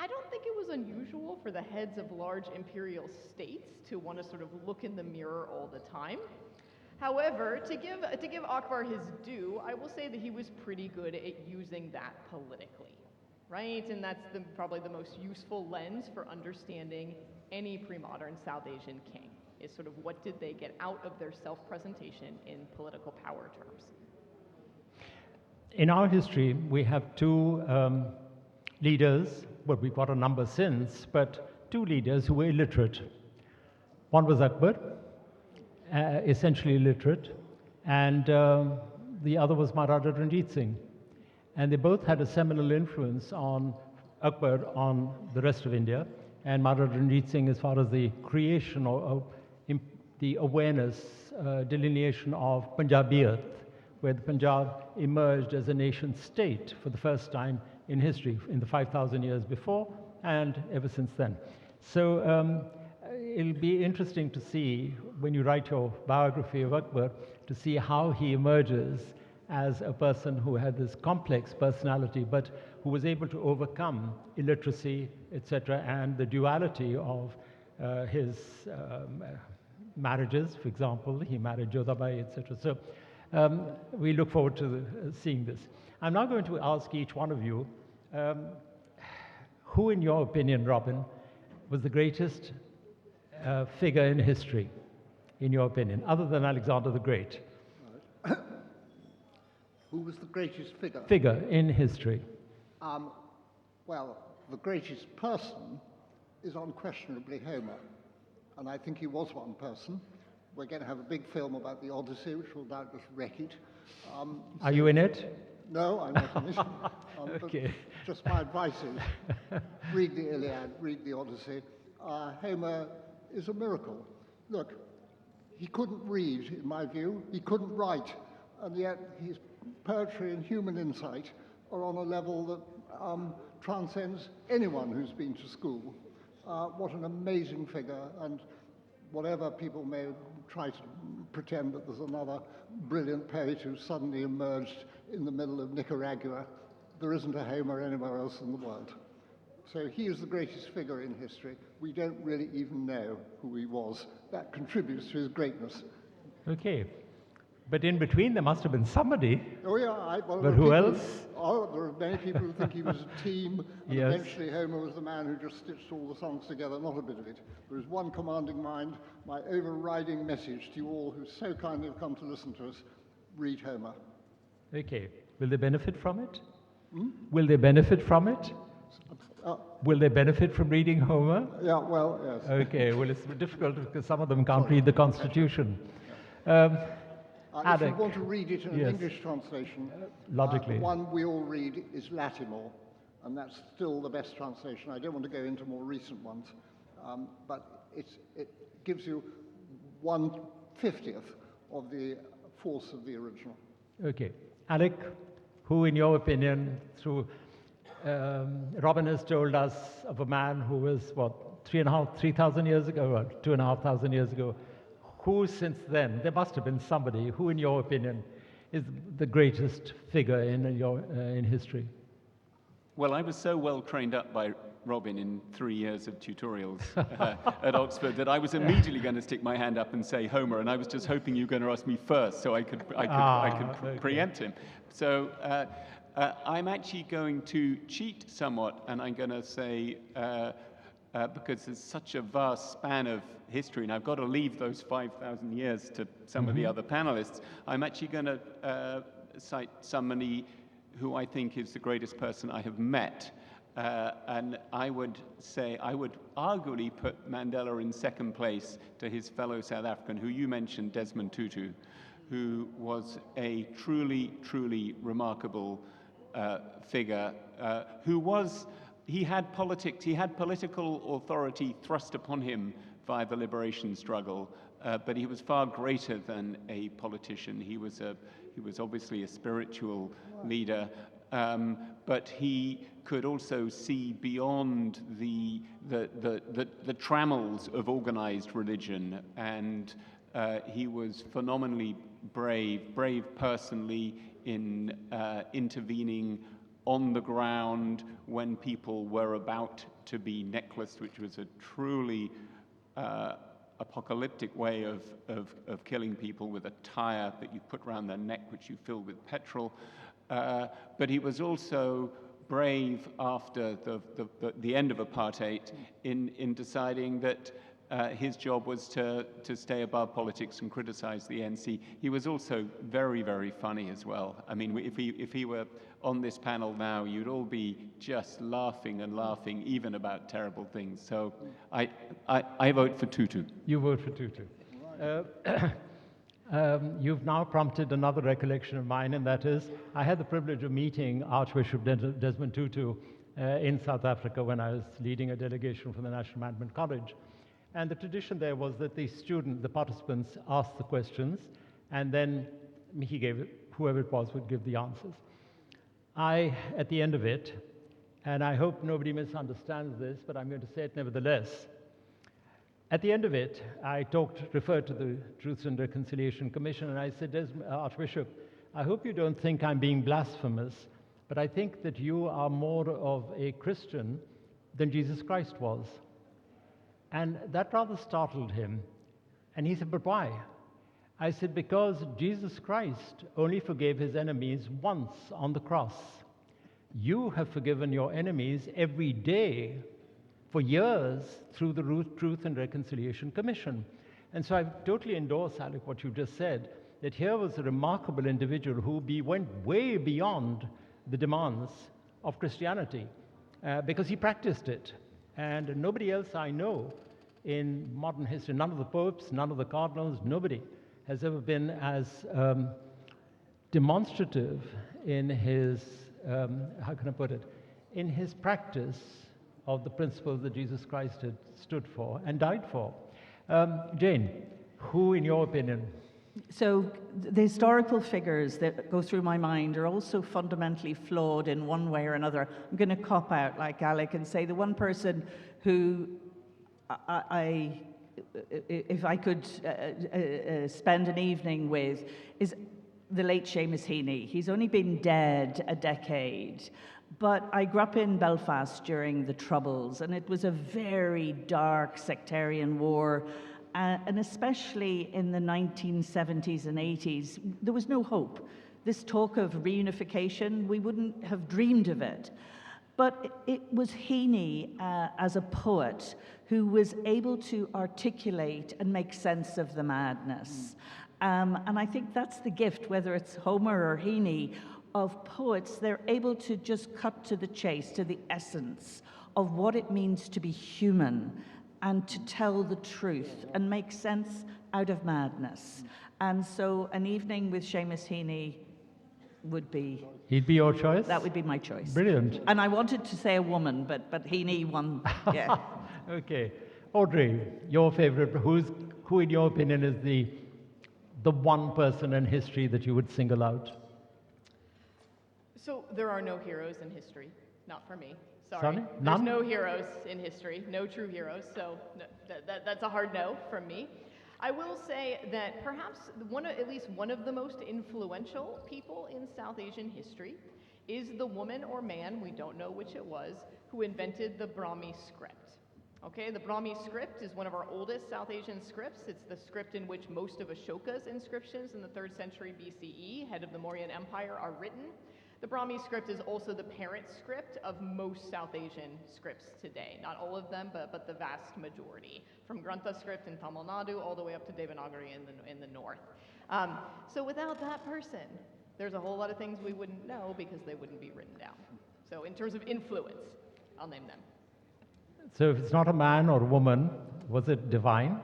I don't think it was unusual for the heads of large imperial states to want to sort of look in the mirror all the time. However, to give Akbar his due, I will say that he was pretty good at using that politically, right? And that's probably the most useful lens for understanding any pre-modern South Asian king, is sort of what did they get out of their self-presentation in political power terms. In our history, we have two leaders, well, we've got a number since, but two leaders who were illiterate. One was Akbar, essentially illiterate, and the other was Maharaja Ranjit Singh. And they both had a seminal influence on Akbar on the rest of India, and Maharaja Ranjit Singh as far as the creation of the awareness, delineation of Punjabiyat, where the Punjab emerged as a nation state for the first time in history, in the 5,000 years before, and ever since then. So it'll be interesting to see, when you write your biography of Akbar, to see how he emerges as a person who had this complex personality, but who was able to overcome illiteracy, etc., and the duality of his marriages. For example, he married Jodhabai, etc. So we look forward to seeing this. I'm now going to ask each one of you, who, in your opinion, Robin, was the greatest figure in history, in your opinion, other than Alexander the Great? Who was the greatest figure? Figure in history. Well, the greatest person is unquestionably Homer, and I think he was one person. We're going to have a big film about the Odyssey, which will doubtless wreck it. Are you in it? No, I'm not in it. Okay. But just my advice is, read the Iliad, read the Odyssey. Homer is a miracle. Look, he couldn't read, in my view. He couldn't write, and yet his poetry and human insight are on a level that transcends anyone who's been to school. What an amazing figure, and whatever people may try to pretend that there's another brilliant poet who suddenly emerged in the middle of Nicaragua, there isn't a Homer anywhere else in the world. So he is the greatest figure in history. We don't really even know who he was. That contributes to his greatness. Okay. But in between, there must have been somebody. Oh yeah, well, But who else? There are many people who think he was a team, and Yes. eventually Homer was the man who just stitched all the songs together, not a bit of it. There is one commanding mind, my overriding message to you all who so kindly have come to listen to us, read Homer. Okay. Will they benefit from it? Will they benefit from it? Will they benefit from reading Homer? Yeah, well, yes. Okay, well, it's difficult because some of them can't read the Constitution. If Alec. you want to read it in Yes. an English translation, Logically. the one we all read is Latimore, and that's still the best translation. I don't want to go into more recent ones, but it gives you 1/50th of the force of the original. Okay. Alec, who, in your opinion, through Robin has told us of a man who was, what, 3,000 years ago, or 2,500 years ago, who since then, there must have been somebody, who, in your opinion, is the greatest figure in history? Well, I was so well trained up by Robin in 3 years of tutorials at Oxford that I was immediately going to stick my hand up and say Homer, and I was just hoping you were going to ask me first so I could okay. preempt him. So I'm actually going to cheat somewhat, and I'm going to say, because there's such a vast span of history, and I've got to leave those 5,000 years to some of the other panelists, I'm actually going to cite somebody who I think is the greatest person I have met. And I would say, I would arguably put Mandela in second place to his fellow South African, who you mentioned, Desmond Tutu, who was a truly, truly remarkable figure, he had politics, he had political authority thrust upon him via the liberation struggle, but he was far greater than a politician. He was obviously a spiritual leader, but he could also see beyond the trammels of organized religion, and he was phenomenally brave personally in intervening on the ground when people were about to be necklaced, which was a truly apocalyptic way of killing people with a tire that you put around their neck, which you filled with petrol. But he was also brave after the end of apartheid in deciding that his job was to stay above politics and criticize the ANC. He was also very, very funny as well. I mean, if he were on this panel now, you'd all be just laughing and laughing, even about terrible things. So I vote for Tutu. You vote for Tutu. You've now prompted another recollection of mine, and that is, I had the privilege of meeting Archbishop Desmond Tutu in South Africa when I was leading a delegation from the National Management College. And the tradition there was that the participants asked the questions, and then whoever it was would give the answers. At the end of it, and I hope nobody misunderstands this, but I'm going to say it nevertheless. At the end of it, I referred to the Truth and Reconciliation Commission, and I said, Archbishop, I hope you don't think I'm being blasphemous, but I think that you are more of a Christian than Jesus Christ was. And that rather startled him. And he said, but why? I said, because Jesus Christ only forgave his enemies once on the cross. You have forgiven your enemies every day for years through the Truth and Reconciliation Commission. And so I totally endorse, Alec, what you just said, that here was a remarkable individual who went way beyond the demands of Christianity because he practiced it. And nobody else I know in modern history, none of the popes, none of the cardinals, nobody has ever been as demonstrative in his, how can I put it, in his practice of the principles that Jesus Christ had stood for and died for. Jane, who, in your opinion? So the historical figures that go through my mind are also fundamentally flawed in one way or another. I'm going to cop out like Alec and say the one person who if I could spend an evening with is the late Seamus Heaney. He's only been dead a decade, but I grew up in Belfast during the Troubles, and it was a very dark sectarian war. and especially in the 1970s and 80s, there was no hope. This talk of reunification, we wouldn't have dreamed of it. But it was Heaney, as a poet, who was able to articulate and make sense of the madness. And I think that's the gift, whether it's Homer or Heaney, of poets. They're able to just cut to the chase, to the essence of what it means to be human and to tell the truth and make sense out of madness. And so an evening with Seamus Heaney would be... He'd be your choice? That would be my choice. Brilliant. And I wanted to say a woman, but Heaney won, yeah. Okay. Audrey, your favorite, who in your opinion is the one person in history that you would single out? So there are no heroes in history, not for me. Sorry. Sorry? None? There's no heroes in history, no true heroes, so no, that's a hard no from me. I will say that perhaps at least one of the most influential people in South Asian history is the woman or man, we don't know which it was, who invented the Brahmi script. Okay, the Brahmi script is one of our oldest South Asian scripts. It's the script in which most of Ashoka's inscriptions in the 3rd century BCE, head of the Mauryan Empire, are written. The Brahmi script is also the parent script of most South Asian scripts today. Not all of them, but the vast majority. From Grantha script in Tamil Nadu all the way up to Devanagari in the north. So without that person, there's a whole lot of things we wouldn't know because they wouldn't be written down. So in terms of influence, I'll name them. So if it's not a man or a woman, was it divine?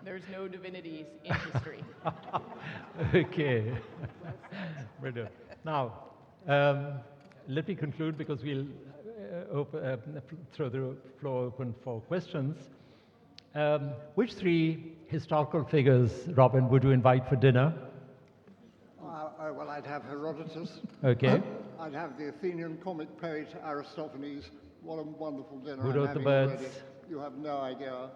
There's no divinities in history. Okay. Brilliant. Now, let me conclude because we'll throw the floor open for questions. Which 3 historical figures, Robin, would you invite for dinner? Well, I'd have Herodotus. Okay. I'd have the Athenian comic poet Aristophanes. What a wonderful dinner. Who I'm wrote the having birds? already. You have no idea.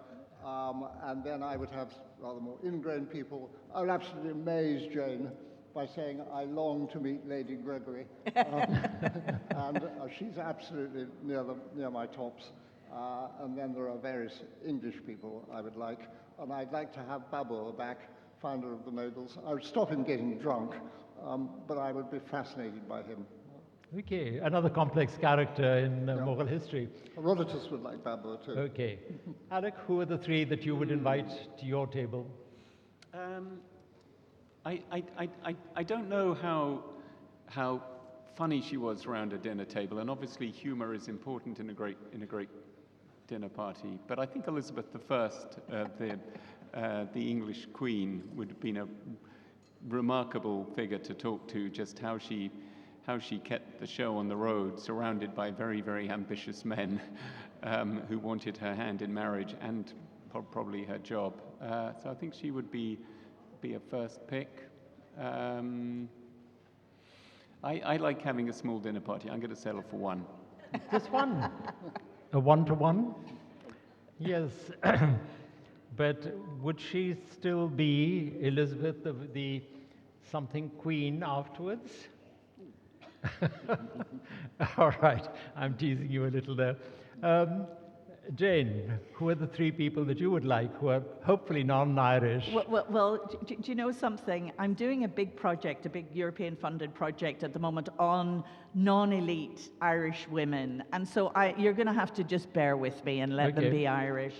And then I would have rather more ingrown people. I would absolutely amaze Jane by saying, I long to meet Lady Gregory. And she's absolutely near my tops. And then there are various English people I would like. And I'd like to have Babur back, founder of the nobles. I would stop him getting drunk, but I would be fascinated by him. Okay, another complex character in Mughal history. Herodotus would like Babur too. Okay. Alec, who are the 3 that you would invite to your table? I don't know how funny she was around a dinner table, and obviously humor is important in a great dinner party. But I think Elizabeth I, the English Queen, would have been a remarkable figure to talk to. Just how she kept the show on the road, surrounded by very, very ambitious men who wanted her hand in marriage and probably her job. So I think she would be a first pick. I like having a small dinner party. I'm going to settle for 1. Just 1? A 1-to-1? Yes. But would she still be Elizabeth the something queen afterwards? All right, I'm teasing you a little there. Jane, who are the 3 people that you would like who are hopefully non-Irish? Well, do you know something? I'm doing a big project, a big European-funded project at the moment on non-elite Irish women. And so you're going to have to just bear with me and let them be Irish.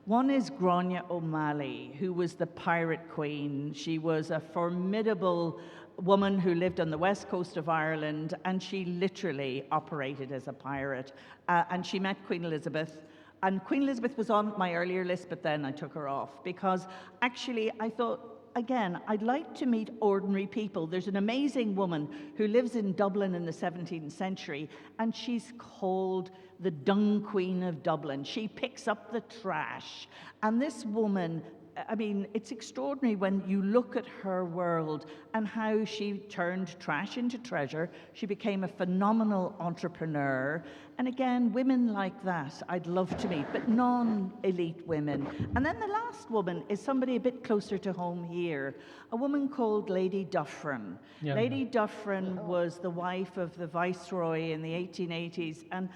One is Grania O'Malley, who was the pirate queen. She was a formidable woman who lived on the west coast of Ireland, and she literally operated as a pirate. And she met Queen Elizabeth. And Queen Elizabeth was on my earlier list, but then I took her off because actually I thought, again, I'd like to meet ordinary people. There's an amazing woman who lives in Dublin in the 17th century, and she's called the Dung Queen of Dublin. She picks up the trash. And this woman, I mean, it's extraordinary when you look at her world and how she turned trash into treasure. She became a phenomenal entrepreneur. And again, women like that I'd love to meet, but non-elite women. And then the last woman is somebody a bit closer to home here, a woman called Lady Dufferin. Yeah. Lady Dufferin was the wife of the Viceroy in the 1880s, and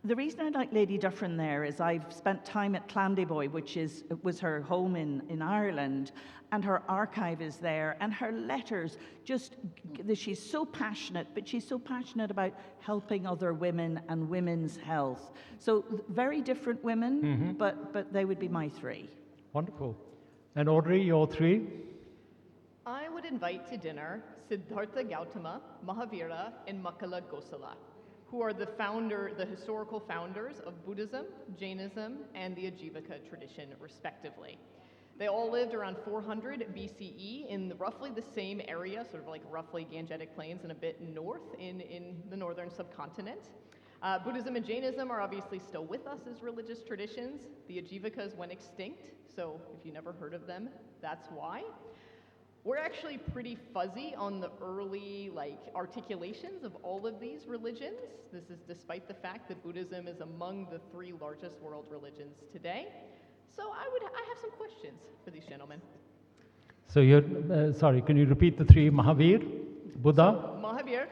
The reason I like Lady Dufferin there is I've spent time at Clandyboy, which was her home in Ireland, and her archive is there, and her letters she's so passionate, but she's so passionate about helping other women and women's health. So very different women, but they would be my three. Wonderful. And Audrey, your three? I would invite to dinner Siddhartha Gautama, Mahavira, and Makala Gosala, who are the historical founders of Buddhism, Jainism, and the Ajivaka tradition, respectively. They all lived around 400 BCE in roughly the same area, sort of like roughly Gangetic Plains and a bit north in the northern subcontinent. Buddhism and Jainism are obviously still with us as religious traditions. The Ajivakas went extinct, so if you never heard of them, that's why. We're actually pretty fuzzy on the early articulations of all of these religions. This is despite the fact that Buddhism is among the 3 largest world religions today. So I have some questions for these gentlemen. So sorry, can you repeat the 3? Mahavir, Buddha, So, Mahavir,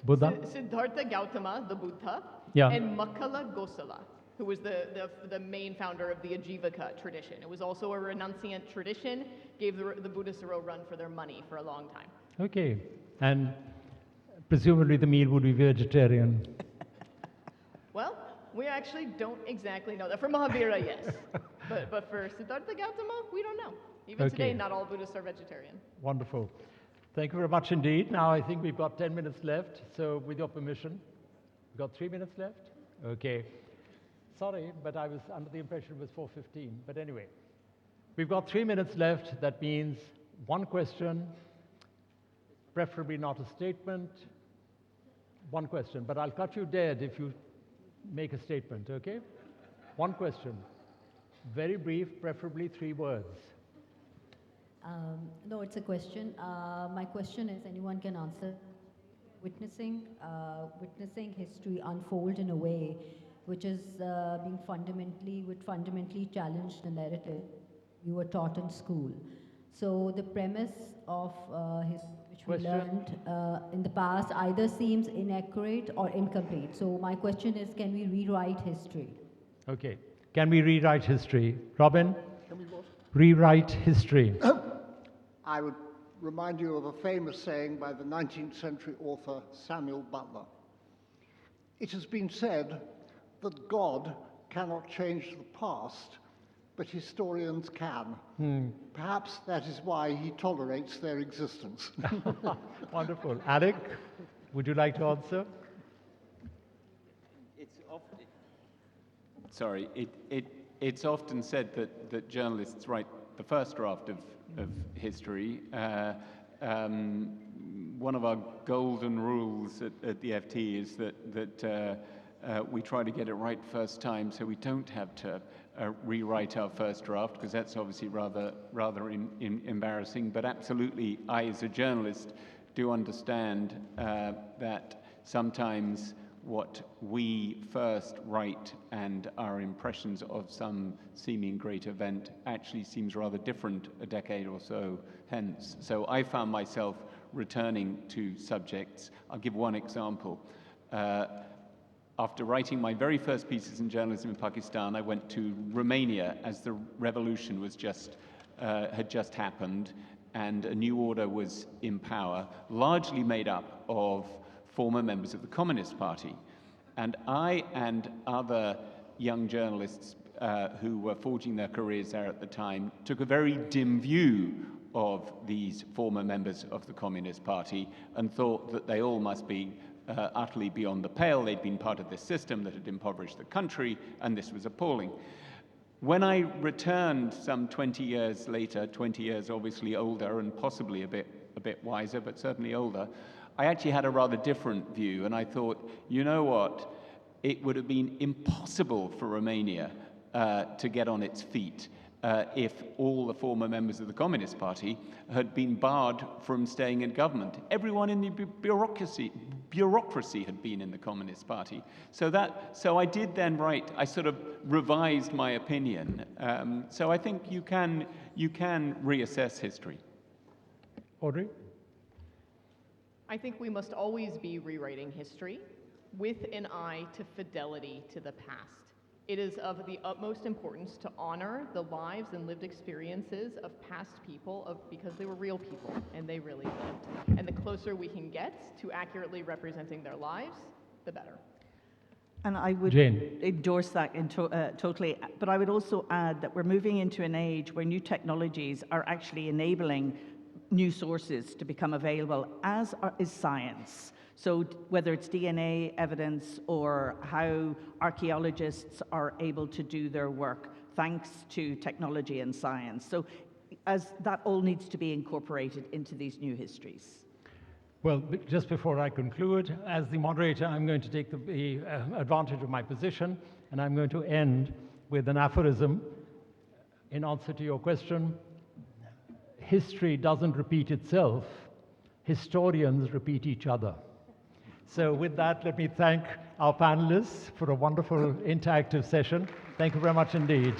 Buddha. Siddhartha Gautama, the Buddha, Yeah. and Makala Gosala, who was the main founder of the Ajivaka tradition. It was also a renunciant tradition, gave the Buddhists a real run for their money for a long time. Okay. And presumably the meal would be vegetarian. Well, we actually don't exactly know that. For Mahavira, yes. But for Siddhartha Gautama, we don't know. Even today, not all Buddhists are vegetarian. Wonderful. Thank you very much indeed. Now I think we've got 10 minutes left, so with your permission, we've got 3 minutes left? Okay. Sorry, but I was under the impression it was 4:15. But anyway, we've got 3 minutes left. That means 1 question, preferably not a statement. 1 question, but I'll cut you dead if you make a statement, okay? 1 question. Very brief, preferably 3 words. No, it's a question. My question is, anyone can answer. Witnessing history unfold in a way which is would fundamentally challenge the narrative you were taught in school. So the premise of which we learned in the past either seems inaccurate or incomplete. So my question is, can we rewrite history? Okay. Can we rewrite history? Robin? Can we what? Rewrite history. I would remind you of a famous saying by the 19th century author Samuel Butler. It has been said that God cannot change the past, but historians can. Perhaps that is why he tolerates their existence. Wonderful. Alec, would you like to answer? It's often said that journalists write the first draft of history. One of our golden rules at the FT is that we try to get it right first time, so we don't have to rewrite our first draft, because that's obviously rather embarrassing. But absolutely, I as a journalist do understand that sometimes what we first write and our impressions of some seeming great event actually seems rather different a decade or so hence. So I found myself returning to subjects. I'll give 1 example. After writing my very first pieces in journalism in Pakistan, I went to Romania as the revolution was had just happened and a new order was in power, largely made up of former members of the Communist Party. And I and other young journalists who were forging their careers there at the time took a very dim view of these former members of the Communist Party and thought that they all must be utterly beyond the pale. They'd been part of this system that had impoverished the country, and this was appalling. When I returned some 20 years later, 20 years obviously older and possibly a bit wiser, but certainly older, I actually had a rather different view, and I thought, you know what, it would have been impossible for Romania to get on its feet if all the former members of the Communist Party had been barred from staying in government. Everyone in the bureaucracy had been in the Communist Party. So I did then write, I sort of revised my opinion. So I think you can reassess history. Audrey? I think we must always be rewriting history. with an eye to fidelity to the past. It is of the utmost importance to honor the lives and lived experiences of past people because they were real people and they really lived. And the closer we can get to accurately representing their lives, the better. And I would Jane. endorse that totally, but I would also add that we're moving into an age where new technologies are actually enabling new sources to become available, as is science. So whether it's DNA evidence or how archaeologists are able to do their work thanks to technology and science. So as that all needs to be incorporated into these new histories. Well, just before I conclude, as the moderator, I'm going to take the advantage of my position, and I'm going to end with an aphorism in answer to your question. History doesn't repeat itself. Historians repeat each other. So with that, let me thank our panelists for a wonderful interactive session. Thank you very much indeed.